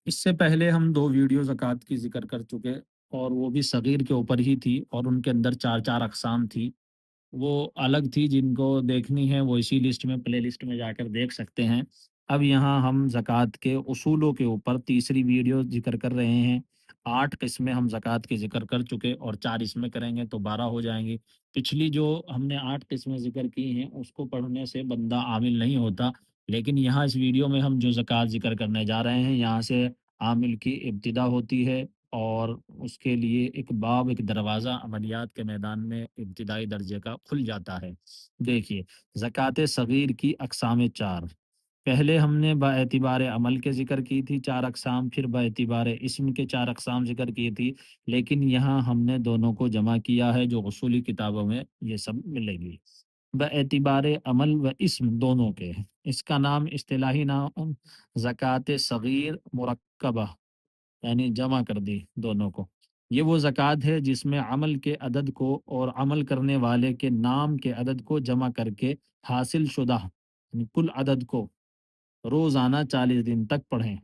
اس سے پہلے ہم 2 ویڈیو زکوٰۃ کی ذکر کر چکے، اور وہ بھی صغیر کے اوپر ہی تھی، اور ان کے اندر 4 اقسام تھی۔ وہ الگ تھی، جن کو دیکھنی ہے وہ اسی لسٹ میں، پلے لسٹ میں جا کر دیکھ سکتے ہیں۔ اب یہاں ہم زکوٰۃ کے اصولوں کے اوپر تیسری ویڈیو ذکر کر رہے ہیں۔ 8 قسمیں ہم زکوٰۃ کی ذکر کر چکے، اور 4 اس میں کریں گے تو 12 ہو جائیں گی۔ پچھلی جو ہم نے 8 قسمیں ذکر کی ہیں، اس کو پڑھنے سے بندہ عامل نہیں ہوتا، لیکن یہاں اس ویڈیو میں ہم جو زکوٰۃ ذکر کرنے جا رہے ہیں، یہاں سے عامل کی ابتدا ہوتی ہے، اور اس کے لیے ایک باب، ایک دروازہ عملیات کے میدان میں ابتدائی درجے کا کھل جاتا ہے۔ دیکھیے، زکوٰۃ صغیر کی اقسام 4۔ پہلے ہم نے با اعتبار عمل کے ذکر کی تھی 4 اقسام، پھر با اعتبار اسم کے 4 اقسام ذکر کی تھی، لیکن یہاں ہم نے دونوں کو جمع کیا ہے، جو اصولی کتابوں میں یہ سب ملے گی۔ با اعتبار عمل و اسم دونوں کے، اس کا نام اصطلاحی نام زکوٰۃ صغیر مرکبہ، یعنی جمع کر دی دونوں کو۔ یہ وہ زکوٰۃ ہے جس میں عمل کے عدد کو اور عمل کرنے والے کے نام کے عدد کو جمع کر کے حاصل شدہ، یعنی کل عدد کو روزانہ 40 دن تک پڑھیں۔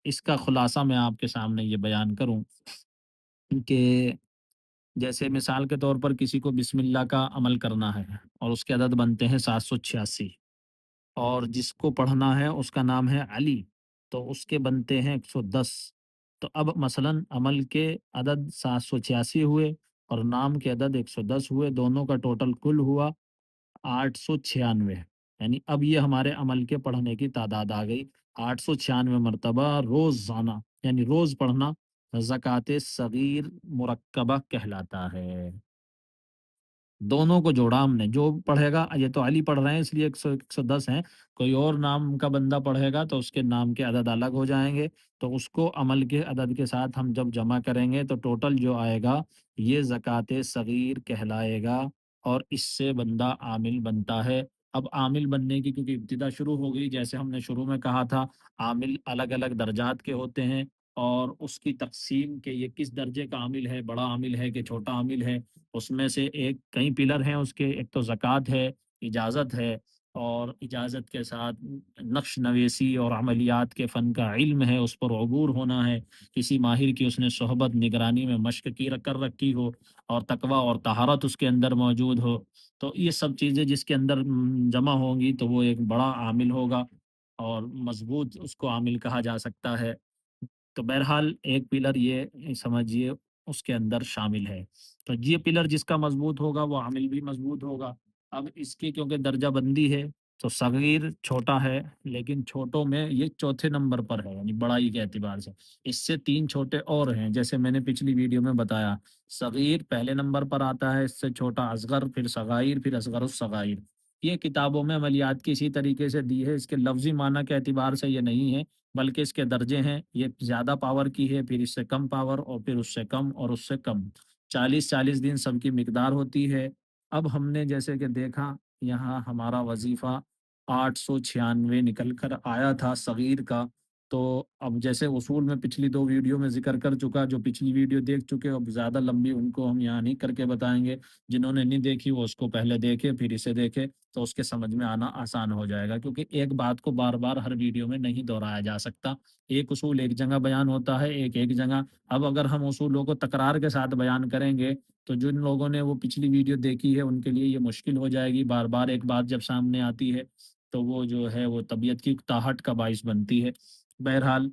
اس کا خلاصہ میں آپ کے سامنے یہ بیان کروں کہ جیسے مثال کے طور پر کسی کو بسم اللہ کا عمل کرنا ہے، اور اس کے عدد بنتے ہیں 786، اور جس کو پڑھنا ہے اس کا نام ہے علی، تو اس کے بنتے ہیں 110۔ تو اب مثلا عمل کے عدد 786 ہوئے، اور نام کے عدد 110 ہوئے، دونوں کا ٹوٹل کل ہوا 896۔ یعنی اب یہ ہمارے عمل کے پڑھنے کی تعداد آ گئی 896 مرتبہ روزانہ، یعنی روز پڑھنا زکوٰۃ صغیر مرکبہ کہلاتا ہے۔ دونوں کو جوڑا ہم نے، جو پڑھے گا، یہ تو علی پڑھ رہے ہیں اس لیے 110 ہیں، کوئی اور نام کا بندہ پڑھے گا تو اس کے نام کے عدد الگ ہو جائیں گے، تو اس کو عمل کے عدد کے ساتھ ہم جب جمع کریں گے تو ٹوٹل جو آئے گا یہ زکوٰۃ صغیر کہلائے گا، اور اس سے بندہ عامل بنتا ہے۔ اب عامل بننے کی کیونکہ ابتدا شروع ہو گئی، جیسے ہم نے شروع میں کہا تھا، عامل الگ الگ درجات کے ہوتے ہیں، اور اس کی تقسیم کہ یہ کس درجے کا عامل ہے، بڑا عامل ہے کہ چھوٹا عامل ہے، اس میں سے ایک کئی پلر ہیں اس کے، ایک تو زکوٰۃ ہے، اجازت ہے، اور اجازت کے ساتھ نقش نویسی اور عملیات کے فن کا علم ہے، اس پر عبور ہونا ہے، کسی ماہر کی اس نے صحبت نگرانی میں مشق کی کر رکھی ہو، اور تقویٰ اور طہارت اس کے اندر موجود ہو، تو یہ سب چیزیں جس کے اندر جمع ہوں گی تو وہ ایک بڑا عامل ہوگا، اور مضبوط اس کو عامل کہا جا سکتا ہے۔ تو بہرحال ایک پلر یہ سمجھیے اس کے اندر شامل ہے، تو یہ پلر جس کا مضبوط ہوگا وہ عامل بھی مضبوط ہوگا۔ اب اس کی کیونکہ درجہ بندی ہے، تو صغیر چھوٹا ہے، لیکن چھوٹوں میں یہ چوتھے نمبر پر ہے، یعنی بڑائی کے اعتبار سے اس سے 3 چھوٹے اور ہیں، جیسے میں نے پچھلی ویڈیو میں بتایا، صغیر پہلے نمبر پر آتا ہے، اس سے چھوٹا اصغر، پھر صغائر، پھر اصغر الصغائر۔ یہ کتابوں میں عملیات کی اسی طریقے سے دی ہے، اس کے لفظی معنی کے اعتبار سے یہ نہیں ہے، بلکہ اس کے درجے ہیں، یہ زیادہ پاور کی ہے، پھر اس سے کم پاور، اور پھر اس سے کم، اور اس سے کم۔ 40 دن سب کی مقدار ہوتی ہے۔ اب ہم نے جیسے کہ دیکھا، یہاں ہمارا وظیفہ 896 نکل کر آیا تھا صغیر کا، تو اب جیسے اصول میں پچھلی 2 ویڈیو میں ذکر کر چکا، جو پچھلی ویڈیو دیکھ چکے، اب زیادہ لمبی ان کو ہم یہاں نہیں کر کے بتائیں گے، جنہوں نے نہیں دیکھی وہ اس کو پہلے دیکھے پھر اسے دیکھے، تو اس کے سمجھ میں آنا آسان ہو جائے گا، کیونکہ ایک بات کو بار بار ہر ویڈیو میں نہیں دہرایا جا سکتا، ایک اصول ایک جگہ بیان ہوتا ہے، ایک جگہ۔ اب اگر ہم اصولوں کو تکرار کے ساتھ بیان کریں گے تو جن لوگوں نے وہ پچھلی ویڈیو دیکھی ہے ان کے لیے یہ مشکل ہو جائے گی، بار بار ایک بات جب سامنے آتی ہے تو وہ جو ہے وہ طبیعت کی اکتاہٹ کا باعث بنتی ہے۔ بہرحال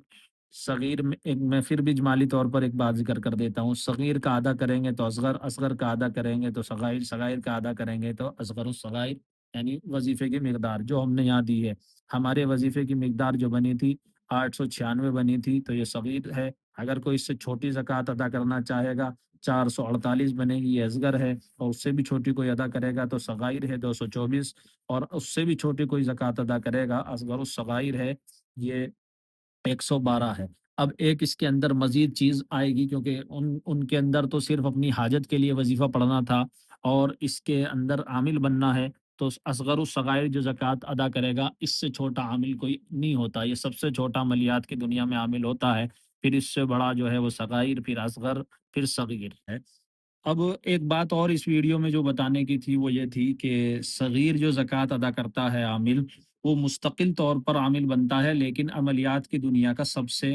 صغیر میں ایک، میں پھر بھی اجمالی طور پر ایک بات ذکر کر دیتا ہوں، صغیر کا ادا کریں گے تو اصغر، اصغر کا ادا کریں گے تو صغائر، صغائر کا ادا کریں گے تو اصغر الصغائر، یعنی وظیفے کی مقدار جو ہم نے یہاں دی ہے، ہمارے وظیفے کی مقدار جو بنی تھی 896 بنی تھی، تو یہ صغیر ہے۔ اگر کوئی اس سے چھوٹی زکوٰۃ ادا کرنا چاہے گا 448 بنے گی، یہ اصغر ہے، اور اس سے بھی چھوٹی کوئی ادا کرے گا تو صغائر ہے 224، اور اس سے بھی چھوٹی کوئی زکوٰۃ ادا کرے گا اصغر الصغائر ہے، یہ 112 ہے۔ اب ایک اس کے اندر مزید چیز آئے گی، کیونکہ ان کے اندر تو صرف اپنی حاجت کے لیے وظیفہ پڑھنا تھا، اور اس کے اندر عامل بننا ہے، تو اصغر الصغائر جو زکوٰۃ ادا کرے گا اس سے چھوٹا عامل کوئی نہیں ہوتا، یہ سب سے چھوٹا عملیات کی دنیا میں عامل ہوتا ہے، پھر اس سے بڑا جو ہے وہ صغائر، پھر اصغر، پھر صغیر ہے۔ اب ایک بات اور اس ویڈیو میں جو بتانے کی تھی وہ یہ تھی کہ صغیر جو زکوٰۃ ادا کرتا ہے عامل، وہ مستقل طور پر عامل بنتا ہے، لیکن عملیات کی دنیا کا سب سے